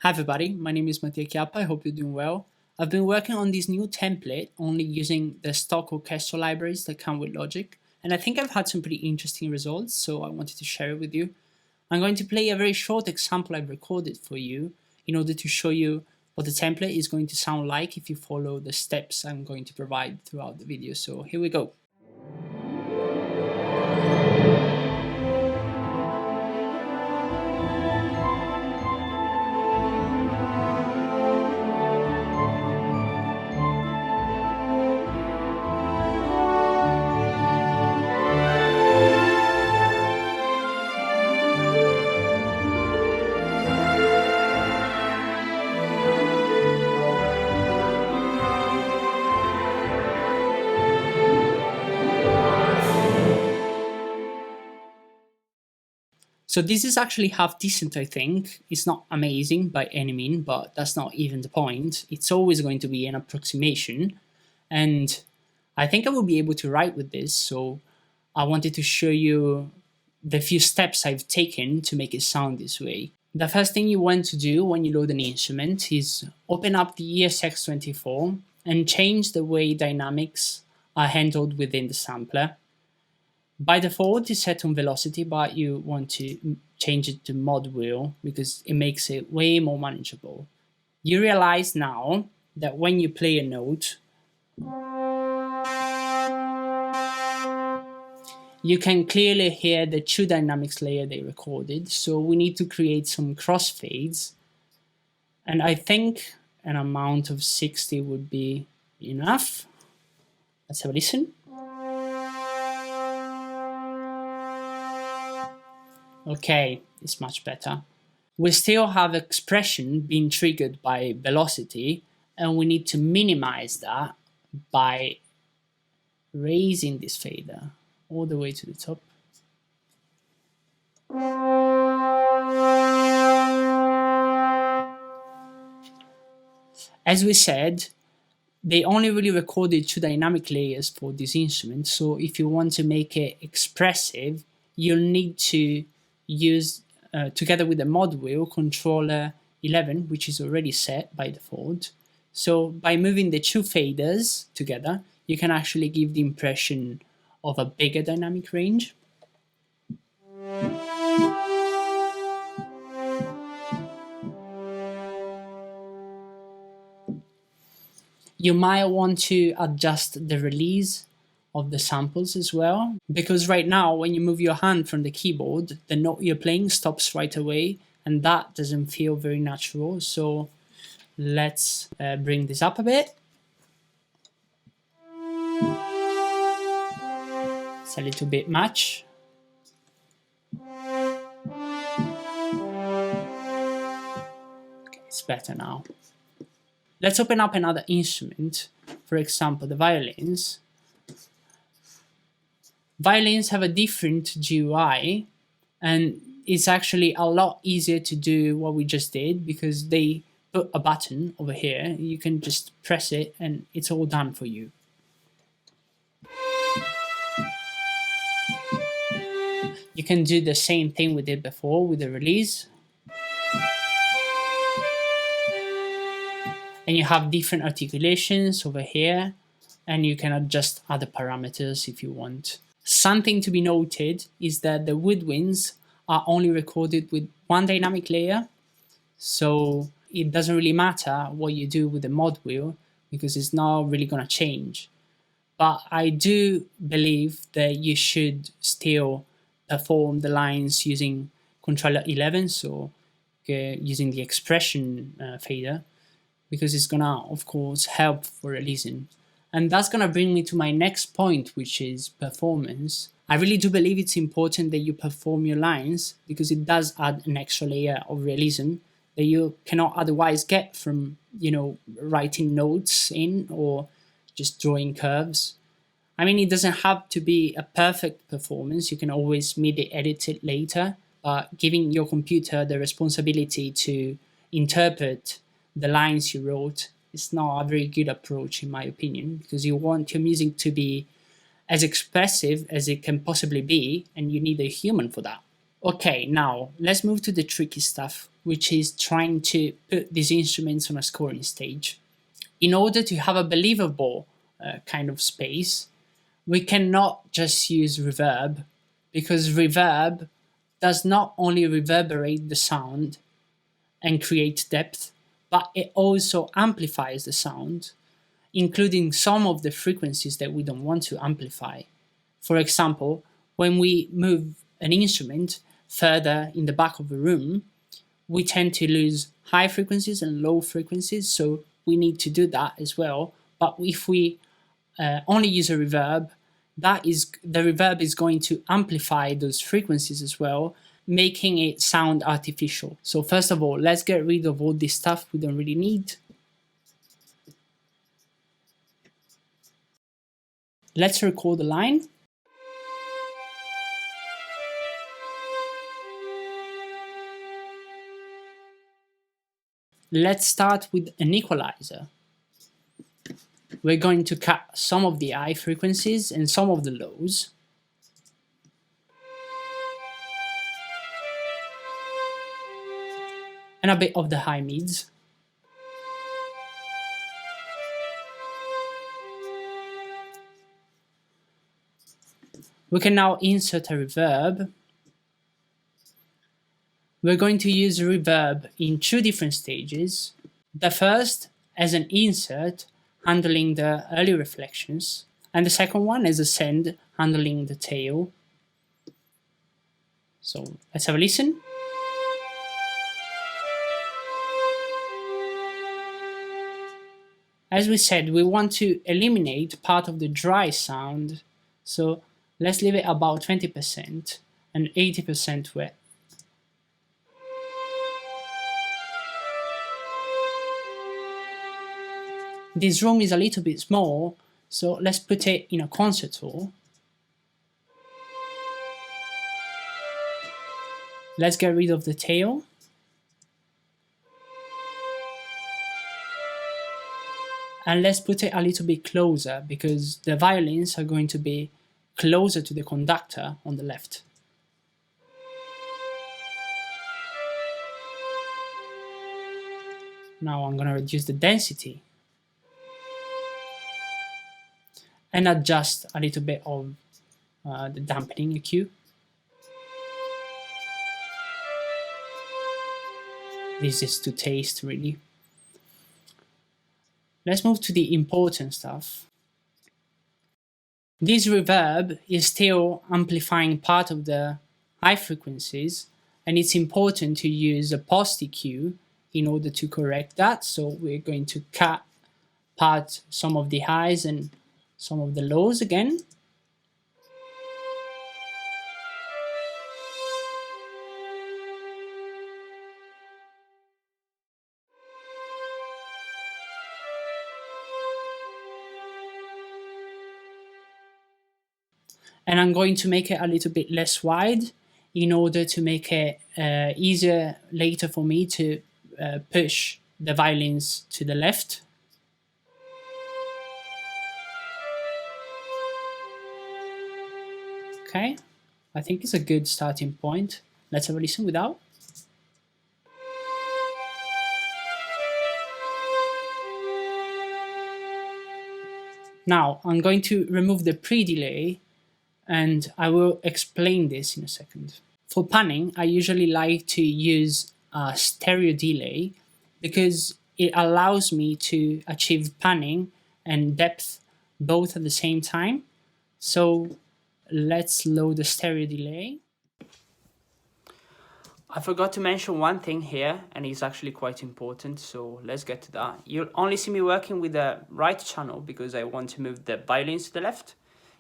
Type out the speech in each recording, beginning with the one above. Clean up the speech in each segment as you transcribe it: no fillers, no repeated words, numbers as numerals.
Hi everybody, my name is Mattia Chiappa, I hope you're doing well. I've been working on this new template only using the stock orchestral libraries that come with Logic, and I think I've had some pretty interesting results, so I wanted to share it with you. I'm going to play a very short example I've recorded for you in order to show you what the template is going to sound like if you follow the steps I'm going to provide throughout the video. So here we go. So this is actually half decent, I think. It's not amazing by any means, but that's not even the point. It's always going to be an approximation. And I think I will be able to write with this. So I wanted to show you the few steps I've taken to make it sound this way. The first thing you want to do when you load an instrument is open up the ESX24 and change the way dynamics are handled within the sampler. By default, it's set on velocity, but you want to change it to mod wheel because it makes it way more manageable. You realize now that when you play a note, you can clearly hear the two dynamics layer they recorded, so we need to create some crossfades. And I think an amount of 60 would be enough. Let's have a listen. Okay, it's much better. We still have expression being triggered by velocity, and we need to minimize that by raising this fader all the way to the top. As we said, they only really recorded two dynamic layers for this instrument, so if you want to make it expressive, you'll need to use, together with the mod wheel, controller 11, which is already set by default. So by moving the two faders together, you can actually give the impression of a bigger dynamic range. You might want to adjust the release of the samples as well, because right now when you move your hand from the keyboard, the note you're playing stops right away, and that doesn't feel very natural. So let's bring this up a bit. It's a little bit much. Okay, it's better now. Let's open up another instrument, for example, the violins. Violins have a different GUI, and it's actually a lot easier to do what we just did because they put a button over here. You can just press it and it's all done for you. You can do the same thing we did before with the release. And you have different articulations over here, and you can adjust other parameters if you want. Something to be noted is that the woodwinds are only recorded with one dynamic layer, so it doesn't really matter what you do with the mod wheel because it's not really going to change. But I do believe that you should still perform the lines using controller 11, so using the expression fader, because it's gonna, of course, help for releasing. And that's gonna bring me to my next point, which is performance. I really do believe it's important that you perform your lines because it does add an extra layer of realism that you cannot otherwise get from, writing notes in or just drawing curves. I mean, it doesn't have to be a perfect performance. You can always MIDI edit it later, but giving your computer the responsibility to interpret the lines you wrote is not a very good approach, in my opinion, because you want your music to be as expressive as it can possibly be, and you need a human for that. Okay, now let's move to the tricky stuff, which is trying to put these instruments on a scoring stage. In order to have a believable kind of space, we cannot just use reverb, because reverb does not only reverberate the sound and create depth, but it also amplifies the sound, including some of the frequencies that we don't want to amplify. For example, when we move an instrument further in the back of the room, we tend to lose high frequencies and low frequencies, so we need to do that as well. But if we only use a reverb, the reverb is going to amplify those frequencies as well, making it sound artificial. So first of all, let's get rid of all this stuff we don't really need. Let's record the line. Let's start with an equalizer. We're going to cut some of the high frequencies and some of the lows. And a bit of the high mids. We can now insert a reverb. We're going to use a reverb in two different stages. The first as an insert, handling the early reflections, and the second one as a send, handling the tail. So let's have a listen. As we said, we want to eliminate part of the dry sound, so let's leave it about 20% and 80% wet. This room is a little bit small, so let's put it in a concert hall. Let's get rid of the tail. And let's put it a little bit closer, because the violins are going to be closer to the conductor on the left. Now I'm going to reduce the density and adjust a little bit of the dampening EQ. This is to taste, really. Let's move to the important stuff. This reverb is still amplifying part of the high frequencies, and it's important to use a post EQ in order to correct that. So we're going to cut some of the highs and some of the lows again. And I'm going to make it a little bit less wide in order to make it easier later for me to push the violins to the left. Okay, I think it's a good starting point. Let's have a listen without. Now I'm going to remove the pre-delay, and I will explain this in a second. For panning, I usually like to use a stereo delay because it allows me to achieve panning and depth both at the same time. So let's load the stereo delay. I forgot to mention one thing here, and it's actually quite important, so let's get to that. You'll only see me working with the right channel because I want to move the violins to the left.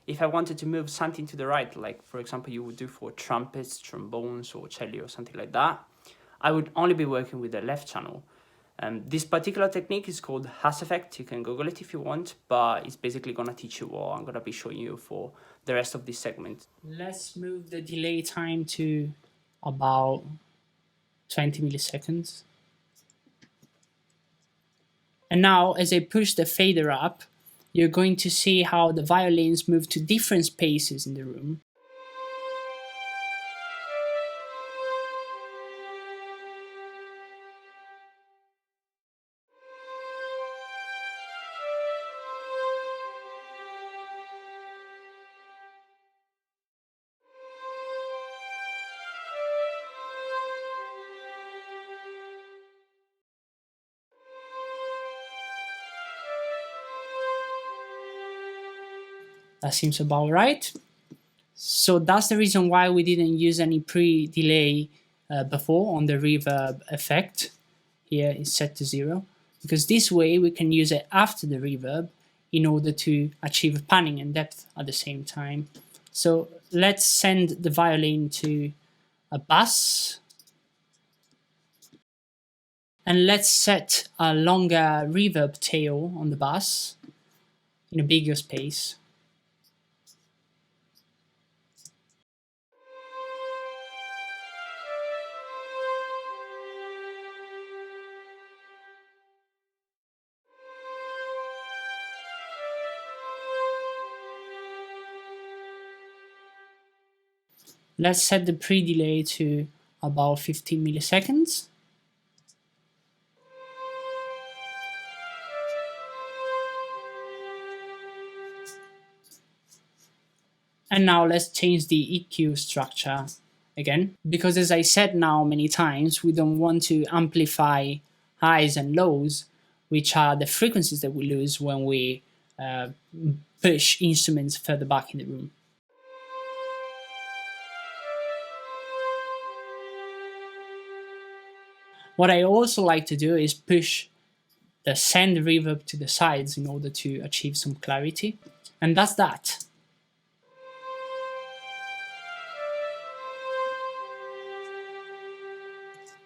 If I wanted to move something to the right, like for example you would do for trumpets, trombones, or cello or something like that, I would only be working with the left channel. This particular technique is called Hass effect. You can Google it if you want, but it's basically going to teach you what I'm going to be showing you for the rest of this segment. Let's move the delay time to about 20 milliseconds. And now, as I push the fader up, you're going to see how the violins move to different spaces in the room. That seems about right. So that's the reason why we didn't use any pre-delay before on the reverb effect. Here is set to 0, because this way we can use it after the reverb in order to achieve panning and depth at the same time. So let's send the violin to a bass, and let's set a longer reverb tail on the bass in a bigger space. Let's set the pre-delay to about 15 milliseconds. And now let's change the EQ structure again, because as I said now many times, we don't want to amplify highs and lows, which are the frequencies that we lose when we push instruments further back in the room. What I also like to do is push the send reverb to the sides in order to achieve some clarity. And that's that.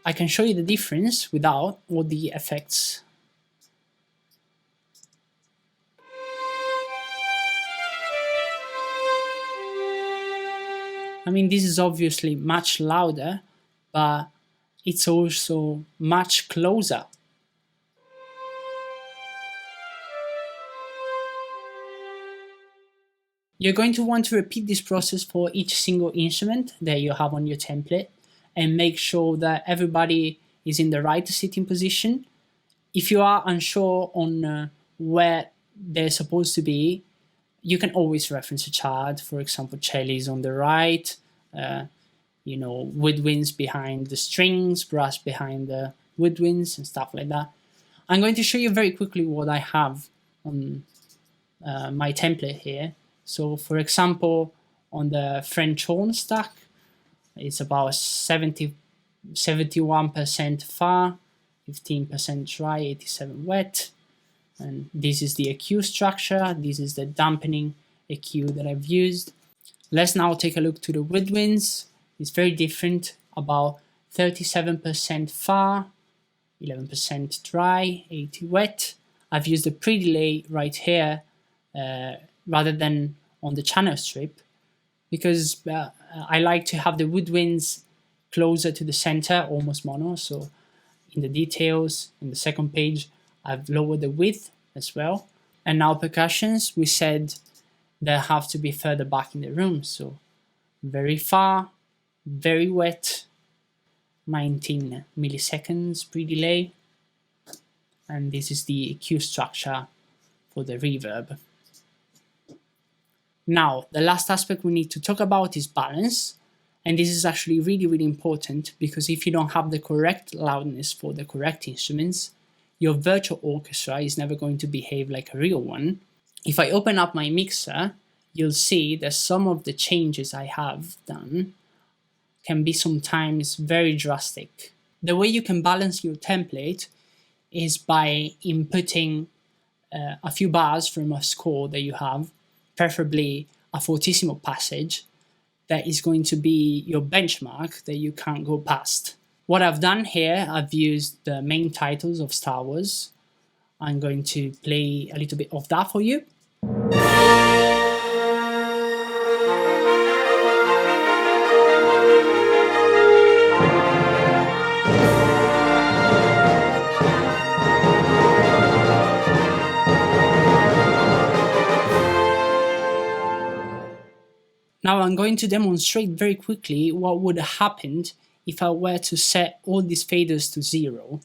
I can show you the difference without all the effects. I mean, this is obviously much louder, but it's also much closer. You're going to want to repeat this process for each single instrument that you have on your template, and make sure that everybody is in the right sitting position. If you are unsure on where they're supposed to be, you can always reference a chart. For example, cello is on the right, woodwinds behind the strings, brass behind the woodwinds, and stuff like that. I'm going to show you very quickly what I have on my template here. So, for example, on the French horn stack, it's about 71% far, 15% dry, 87 wet. And this is the EQ structure. This is the dampening EQ that I've used. Let's now take a look to the woodwinds. It's very different, about 37% far, 11% dry, 80 wet. I've used the pre-delay right here rather than on the channel strip, because I like to have the woodwinds closer to the center, almost mono. So in the details, in the second page, I've lowered the width as well. And now percussions, we said they have to be further back in the room. So very far, very wet, 19 milliseconds pre-delay. And this is the EQ structure for the reverb. Now, the last aspect we need to talk about is balance. And this is actually really, really important, because if you don't have the correct loudness for the correct instruments, your virtual orchestra is never going to behave like a real one. If I open up my mixer, you'll see that some of the changes I have done can be sometimes very drastic. The way you can balance your template is by inputting a few bars from a score that you have, preferably a fortissimo passage, that is going to be your benchmark that you can't go past. What I've done here, I've used the main titles of Star Wars. I'm going to play a little bit of that for you. Now I'm going to demonstrate very quickly what would have happened if I were to set all these faders to 0.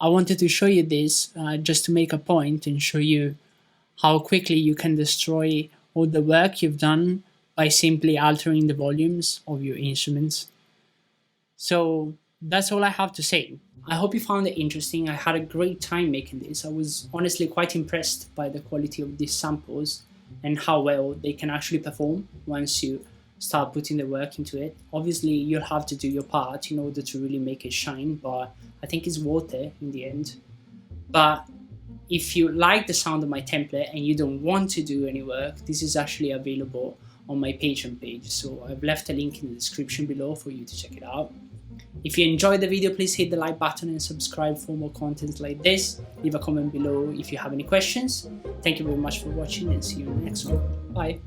I wanted to show you this just to make a point and show you how quickly you can destroy all the work you've done by simply altering the volumes of your instruments. So that's all I have to say. I hope you found it interesting. I had a great time making this. I was honestly quite impressed by the quality of these samples and how well they can actually perform once you start putting the work into it. Obviously, you'll have to do your part in order to really make it shine, but I think it's worth it in the end. But if you like the sound of my template and you don't want to do any work, this is actually available on my Patreon page. So I've left a link in the description below for you to check it out. If you enjoyed the video, please hit the like button and subscribe for more content like this. Leave a comment below if you have any questions. Thank you very much for watching and see you in the next one. Bye.